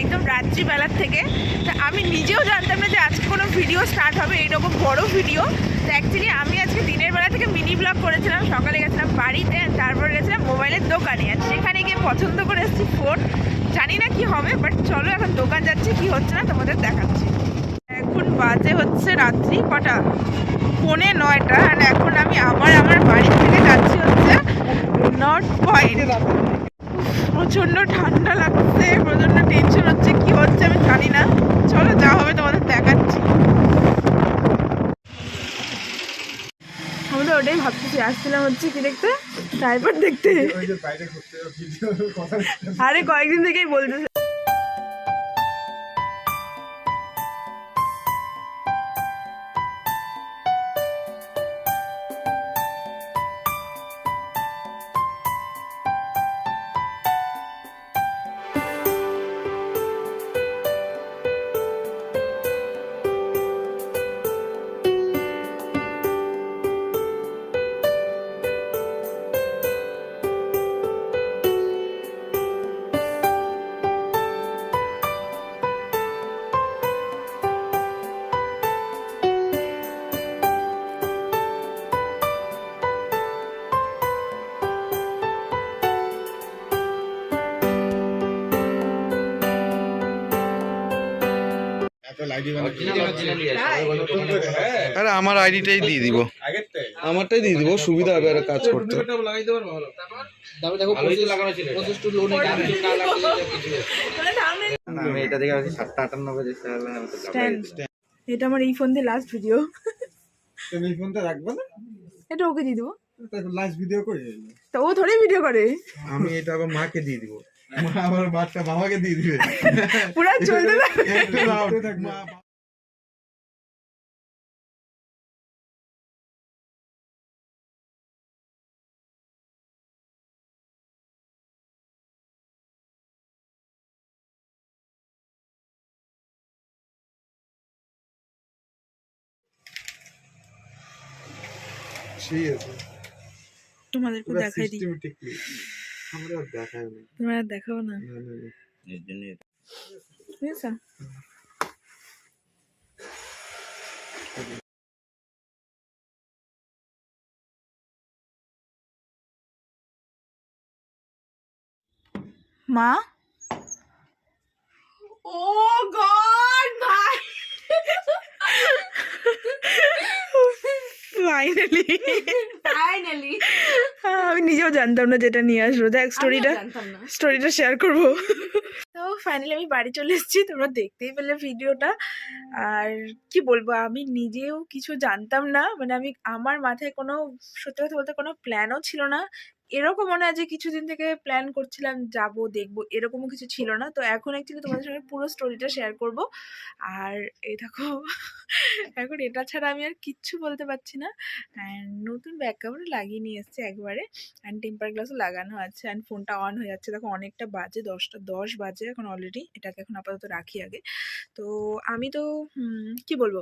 একদম রাত্রিবেলার থেকে। তো আমি নিজেও জানতাম না যে আজকে কোনো ভিডিও স্টার্ট হবে, এইরকম বড় ভিডিও। তো অ্যাকচুয়ালি আমি আজকে দিনের বেলা থেকে মিনি ব্লগ করেছিলাম, সকালে গেছিলাম বাড়িতে, তারপর গেছিলাম মোবাইলের দোকানে, আর সেখানে গিয়ে পছন্দ করে এসেছি ফোন। জানি না কি হবে, বাট চলো এখন দোকান যাচ্ছি, কি হচ্ছে না তোমাদের দেখাচ্ছি। এখন বাজে হচ্ছে রাত্রি কটা, 8:45, আর এখন আমি আমার বাড়ি থেকে যাচ্ছি হচ্ছে নর্থ পয়েন্ট। প্রচন্ড ঠান্ডা লাগছে, প্রচন্ড টেনশন হচ্ছে, কি হচ্ছে আমি জানি না। চলো যা হবে তোমাদের দেখাচ্ছি। আমি তো ওটাই ভাবতেছি, আসছিলাম হচ্ছে কি দেখতে, ট্রাইপড দেখতে। আরে কয়েকদিন থেকেই বলতেছে। আরে আমার আইডিটাই দিয়ে দিব, আমারটাই দিয়ে দিব, সুবিধা হবে আর কাজ করতে। এটা আমার এই ফোন দিয়ে লাস্ট ভিডিও। তুমি এই ফোনটা রাখবে না? এটা ওকে দিয়ে দেবো, লাস্ট ভিডিও করে তো ও থোড়ি ভিডিও করে। আমি এটা আবার মাকে দিয়ে দিব, মা আবার বাচ্চা মামাকে দিয়ে দিবে, পুরা চলতে থাক মা। ঠিক আছে, তোমাদেরকে দেখাই দিই। আমরা দেখাই না, তোমরা দেখাবো না, বুঝছো? মা, ও গড ভাই, ফাইনালি ফাইনালি আমি নিজেও জানতাম না যেটা নিয়ে আসবো। দেখ স্টোরিটা শেয়ার করবো। তো ফাইনালি আমি বাড়ি চলে এসেছি, তোমরা দেখতেই পেলে ভিডিওটা। আর কি বলবো, আমি নিজেও কিছু জানতাম না, মানে আমি আমার মাথায় কোনো, সত্যি কথা বলতে কোনো প্ল্যানও ছিল না। এরকম মনে হয় যে কিছুদিন থেকে প্ল্যান করছিলাম যাব দেখবো, এরকমও কিছু ছিল না। তো এখন অ্যাকচুয়ালি তোমাদের সঙ্গে পুরো স্টোরিটা শেয়ার করব। আর এই দেখো, এখন এটা ছাড়া আমি আর কিচ্ছু বলতে পারছি না। অ্যান্ড নতুন ব্যাক কভার লাগিয়ে নিয়ে এসছে একবারে, অ্যান্ড টেম্পার গ্লাসও লাগানো আছে, অ্যান্ড ফোনটা অন হয়ে যাচ্ছে। দেখো অনেকটা বাজে, 10টা 10 বাজে এখন অলরেডি। এটাকে এখন আপাতত রাখি আগে। তো আমি তো কি বলবো,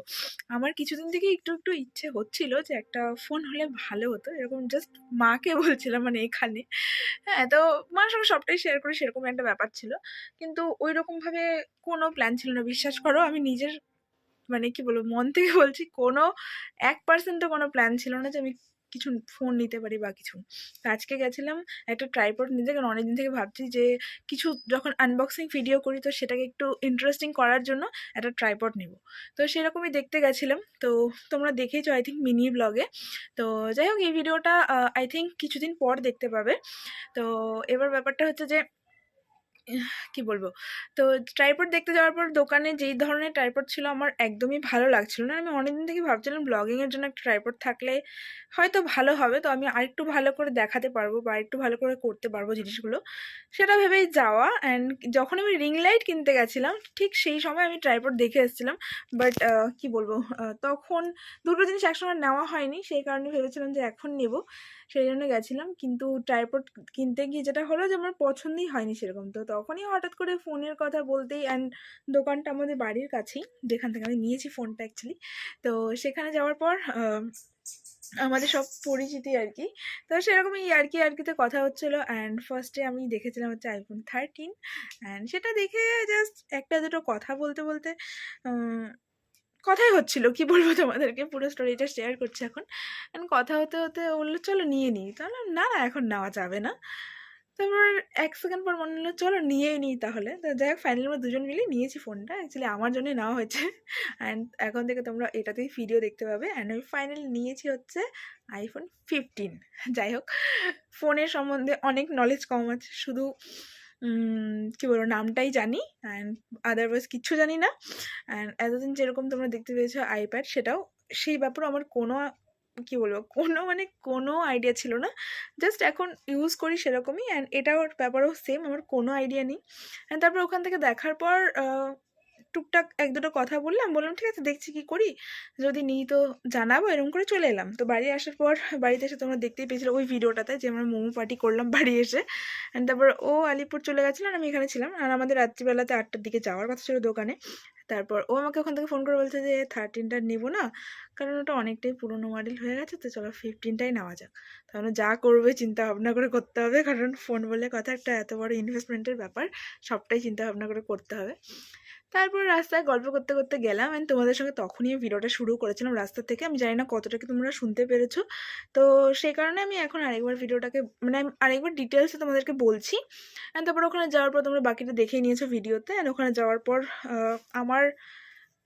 আমার কিছুদিন থেকে একটু একটু ইচ্ছে হচ্ছিল যে একটা ফোন হলে ভালো হতো, এরকম জাস্ট মাকে বলছিলাম, মানে এখানে। হ্যাঁ, তো মার সঙ্গে সবটাই শেয়ার করি, সেরকম একটা ব্যাপার ছিল। কিন্তু ওই রকমভাবে কোনো প্ল্যান ছিল না, বিশ্বাস করো। আমি নিজের, মানে কি বলবো, মন থেকে বলছি, কোনো 1% কোনো প্ল্যান ছিল না যে আমি কিছু ফোন নিতে পারি বা কিছু। তো আজকে গেছিলাম একটা ট্রাইপড নিতে, কারণ অনেকদিন থেকে ভাবছি যে কিছু যখন আনবক্সিং ভিডিও করি তো সেটাকে একটু ইন্টারেস্টিং করার জন্য একটা ট্রাইপড নেব। তো সেরকমই দেখতে গেছিলাম। তো তোমরা দেখেইছো আই থিঙ্ক মিনি ব্লগে। তো যাই হোক, এই ভিডিওটা আই থিঙ্ক কিছুদিন পর দেখতে পাবে। তো এবার ব্যাপারটা হচ্ছে যে কি বলবো, তো ট্রাইপড দেখতে যাওয়ার পর দোকানে যেই ধরনের ট্রাইপড ছিল আমার একদমই ভালো লাগছিল না। আমি অনেকদিন থেকে ভাবছিলাম ব্লগিংয়ের জন্য একটা ট্রাইপড থাকলে হয়তো ভালো হবে, তো আমি আরেকটু ভালো করে দেখাতে পারবো বা আরেকটু ভালো করে করতে পারবো জিনিসগুলো, সেটা ভেবেই যাওয়া। অ্যান্ড যখন আমি রিং লাইট কিনতে গেছিলাম ঠিক সেই সময় আমি ট্রাইপড দেখে এসেছিলাম। বাট কি বলবো, তখন দুটো জিনিস একসঙ্গে নেওয়া হয়নি, সেই কারণে ভেবেছিলাম যে এখন নেব। সেই জন্য গেছিলাম। কিন্তু ট্রাইপড কিনতে গিয়ে যেটা হলো যে আমার পছন্দই হয়নি সেরকম। তো তখনই হঠাৎ করে ফোনের কথা বলতেই অ্যান্ড দোকানটা আমাদের বাড়ির কাছেই, যেখান থেকে আমি নিয়েছি ফোনটা অ্যাকচুয়ালি। তো সেখানে যাওয়ার পর আমাদের সব পরিচিতি আর কি। তো সেরকমই ইয়ার্কিতে কথা হচ্ছিলো অ্যান্ড ফার্স্টে আমি দেখেছিলাম হচ্ছে iPhone 13 অ্যান্ড সেটা দেখে জাস্ট একটা দুটো কথা বলতে বলতে কথাই হচ্ছিল, কি বলবো তোমাদেরকে, পুরো স্টোরিটা শেয়ার করছি এখন। অ্যান্ড কথা হতে হতে বললো চলো নিয়ে নিই, তাহলে না না এখন নেওয়া যাবে না। তারপর 1 সেকেন্ড পর মনে হলো চলো নিয়েই নিই তাহলে। তো যাই হোক ফাইনালি আমরা দুজন মিলে নিয়েছি ফোনটা, অ্যাকচুয়ালি আমার জন্যই নেওয়া হয়েছে। অ্যান্ড এখন থেকে তোমরা এটাতেই ভিডিও দেখতে পাবে। অ্যান্ড আমি ফাইনালি নিয়েছি হচ্ছে iPhone 15। যাই হোক, ফোনের সম্বন্ধে অনেক নলেজ কম আছে, শুধু কী বলবো নামটাই জানি অ্যান্ড আদারওয়াইজ কিচ্ছু জানি না। অ্যান্ড এতদিন যেরকম তোমরা দেখতে পেয়েছো আইপ্যাড, সেটাও সেই ব্যাপারে আমার কোনো কী বলবো কোনো আইডিয়া ছিল না। জাস্ট এখন ইউজ করি সেরকমই। অ্যান্ড এটার ব্যাপারেও সেম, আমার কোনো আইডিয়া নেই। অ্যান্ড তারপর ওখান থেকে দেখার পর টুকটাক 1-2টো কথা বললাম ঠিক আছে দেখছি কী করি, যদি নিই তো জানাবো, এরকম করে চলে এলাম। তো বাড়ি আসার পর বাড়িতে এসে তোমরা দেখতেই পেয়েছিলে ওই ভিডিওটাতে যে আমরা মোমো পার্টি করলাম বাড়ি এসে। অ্যান্ড তারপর ও আলিপুর চলে গেছিলো আর আমি এখানে ছিলাম। আর আমাদের রাত্রিবেলাতে 8টার দিকে যাওয়ার কথা ছিল দোকানে। তারপর ও আমাকে ওখান থেকে ফোন করে বলছে যে 13টা নেবো না, কারণ ওটা অনেকটাই পুরোনো মডেল হয়ে গেছে, তো চলো 15টাই নেওয়া যাক। তাহলে যা করবে চিন্তা ভাবনা করে করতে হবে, কারণ ফোন বলে কথা একটা এত বড় ইনভেস্টমেন্টের ব্যাপার, সবটাই চিন্তা ভাবনা করে করতে হবে। তারপর রাস্তায় গল্প করতে করতে গেলাম অ্যান্ড তোমাদের সঙ্গে তখনই ভিডিওটা শুরু করেছিলাম রাস্তা থেকে। আমি জানি না কতটা কি তোমরা শুনতে পেরেছো, তো সেই কারণে আমি এখন আরেকবার ভিডিওটাকে আমি আরেকবার ডিটেলসে তোমাদেরকে বলছি। অ্যান্ড তারপর ওখানে যাওয়ার পর তোমরা বাকিটা দেখেই নিয়েছো ভিডিওতে। অ্যান্ড ওখানে যাওয়ার পর আমার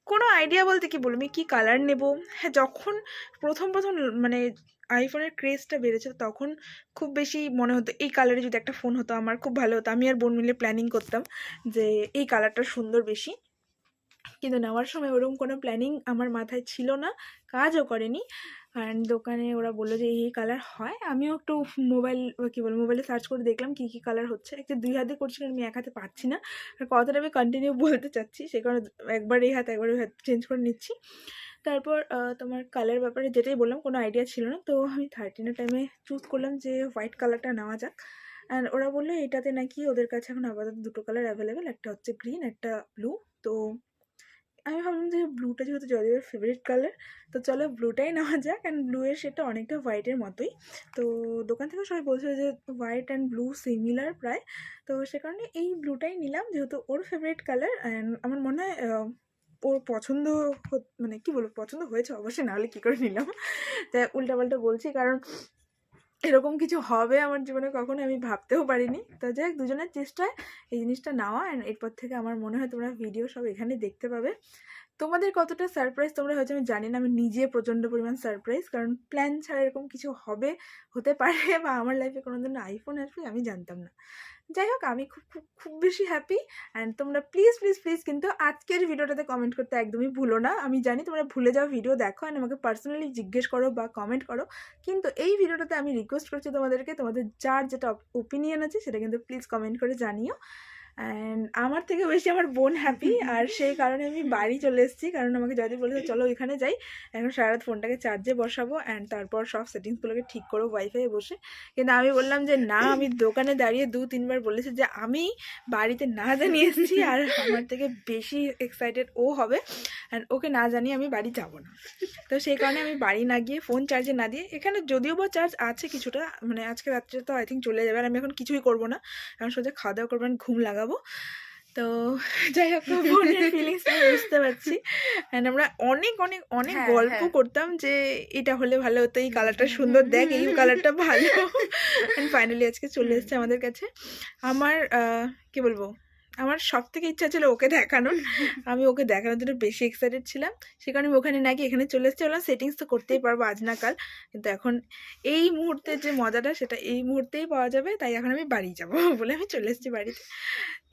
কোনো আইডিয়া বলতে কি বলবো, আমি কী কালার নেব। হ্যাঁ, যখন প্রথম মানে আইফোনের ক্রেজটা বেড়েছে তখন খুব বেশি মনে হতো এই কালারে যদি একটা ফোন হতো আমার খুব ভালো হতো। আমি আর বোন মিলে প্ল্যানিং করতাম যে এই কালারটা সুন্দর বেশি, কিন্তু নেওয়ার সময় ওরকম কোনো প্ল্যানিং আমার মাথায় ছিল না, কাজও করেনি। অ্যান্ড দোকানে ওরা বললো যে এই কালার হয়। আমিও একটু মোবাইলে সার্চ করে দেখলাম কী কী কালার হচ্ছে। একটা 2 হাতে করছি কারণ আমি 1 হাতে পারছি না, আর কথাটা আমি কন্টিনিউ বলতে চাচ্ছি, সে কারণে একবার এই হাত একবার ওই হাত চেঞ্জ করে নিচ্ছি। তারপর তোমার কালার ব্যাপারে যেটাই বললাম কোনো আইডিয়া ছিল না, তো আমি 13-এর টাইমে চুজ করলাম যে হোয়াইট কালারটা নেওয়া যাক। অ্যান্ড ওরা বললো এটাতে নাকি ওদের কাছে এখন আপাতত 2টো কালার অ্যাভেলেবেল, একটা হচ্ছে গ্রিন, একটা ব্লু। তো আমি ভাবলাম যে ব্লুটা যেহেতু জয়দেবের ফেভারিট কালার, তো চলো ব্লুটাই নেওয়া যাক। অ্যান্ড ব্লুয়ের শেডটা অনেকটা হোয়াইটের মতোই, তো দোকান থেকে সবাই বলছিল যে হোয়াইট অ্যান্ড ব্লু সিমিলার প্রায়, তো সে কারণে এই ব্লুটাই নিলাম যেহেতু ওর ফেভারিট কালার। অ্যান্ড আমার মনে হয় ওর পছন্দ মানে কী বলবো পছন্দ হয়েছে অবশ্যই, নাহলে কী করে নিলাম। তাই উল্টাপাল্টা বলছি, কারণ এরকম কিছু হবে আমার জীবনে কখনো আমি ভাবতেও পারিনি। তো যাই হোক দুজনের চেষ্টায় এই জিনিসটা নেওয়া। অ্যান্ড এরপর থেকে আমার মনে হয় তোমরা ভিডিও সব এখানে দেখতে পাবে। তোমাদের কতটা সারপ্রাইজ তোমরা হয়তো আমি জানি না, আমি নিজে প্রচণ্ড পরিমাণ সারপ্রাইজ, কারণ প্ল্যান ছাড়া এরকম কিছু হতে পারে বা আমার লাইফে কোনো দিন আইফোন আসবে আমি জানতাম না। যাই হোক আমি খুব খুব খুব বেশি হ্যাপি। অ্যান্ড তোমরা প্লিজ কিন্তু আজকের ভিডিওটাতে কমেন্ট করতে একদমই ভুলো না। আমি জানি তোমরা ভুলে যাও ভিডিও দেখো অ্যান্ড আমাকে পার্সোনালি জিজ্ঞেস করো বা কমেন্ট করো, কিন্তু এই ভিডিওটাতে আমি রিকোয়েস্ট করছি তোমাদেরকে, তোমাদের যার যেটা ওপিনিয়ন আছে সেটা কিন্তু প্লিজ কমেন্ট করে জানিও। অ্যান্ড আমার থেকে বেশি আমার বোন হ্যাপি, আর সেই কারণে আমি বাড়ি চলে এসেছি, কারণ আমাকে যদি বলেছে চলো ওইখানে যাই, এখন সারা রাত ফোনটাকে চার্জে বসাবো অ্যান্ড তারপর সব সেটিংসগুলোকে ঠিক করবো ওয়াইফাই বসে। কিন্তু আমি বললাম যে না, আমি দোকানে দাঁড়িয়ে 2-3বার বলেছি যে আমি বাড়িতে না জানিয়ে এসেছি, আর আমার থেকে বেশি এক্সাইটেড ও হবে অ্যান্ড ওকে না জানিয়ে আমি বাড়ি যাব না। তো সেই কারণে আমি বাড়ি না গিয়ে ফোন চার্জে না দিয়ে, এখানে যদিও বা চার্জ আছে কিছুটা, মানে আজকে রাত্রে তো আই থিঙ্ক চলে যাবে, আর আমি এখন কিছুই করবো না, কারণ সোজা খাওয়া দাওয়া করবো, ঘুম লাগাবো। তো যাই হোক বোনের ফিলিংসটা বুঝতে পারছি। অ্যান্ড আমরা অনেক গল্প করতাম যে এটা হলে ভালো হতো, এই কালারটা সুন্দর, দেখ এই কালারটা ভালো। অ্যান্ড ফাইনালি আজকে চলে এসেছে আমাদের কাছে। আমার কি বলবো, আমার সব থেকে ইচ্ছা ছিল ওকে দেখানোর, আমি ওকে দেখানোর জন্য বেশি এক্সাইটেড ছিলাম, সে কারণে আমি ওখানে নাকি এখানে চলে এসেছি। বললাম সেটিংস তো করতেই পারবো আজ না কাল, কিন্তু এখন এই মুহূর্তে যে মজাটা সেটা এই মুহূর্তেই পাওয়া যাবে, তাই এখন আমি বাড়ি যাবো বলে আমি চলে এসেছি বাড়িতে।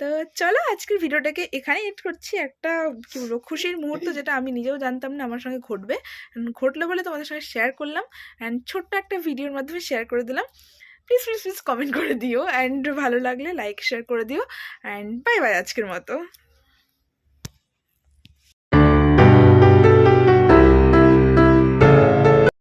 তো চলো আজকের ভিডিওটাকে এখানেই এড করছি। একটা কী বলবো খুশির মুহূর্ত, যেটা আমি নিজেও জানতাম না আমার সঙ্গে ঘটলো বলে তোমাদের সঙ্গে শেয়ার করলাম অ্যান্ড ছোট্ট একটা ভিডিওর মাধ্যমে শেয়ার করে দিলাম। প্লিজ কমেন্ট করে দিও অ্যান্ড ভালো লাগলে লাইক শেয়ার করে দিও অ্যান্ড বাই বাই আজকের মতো।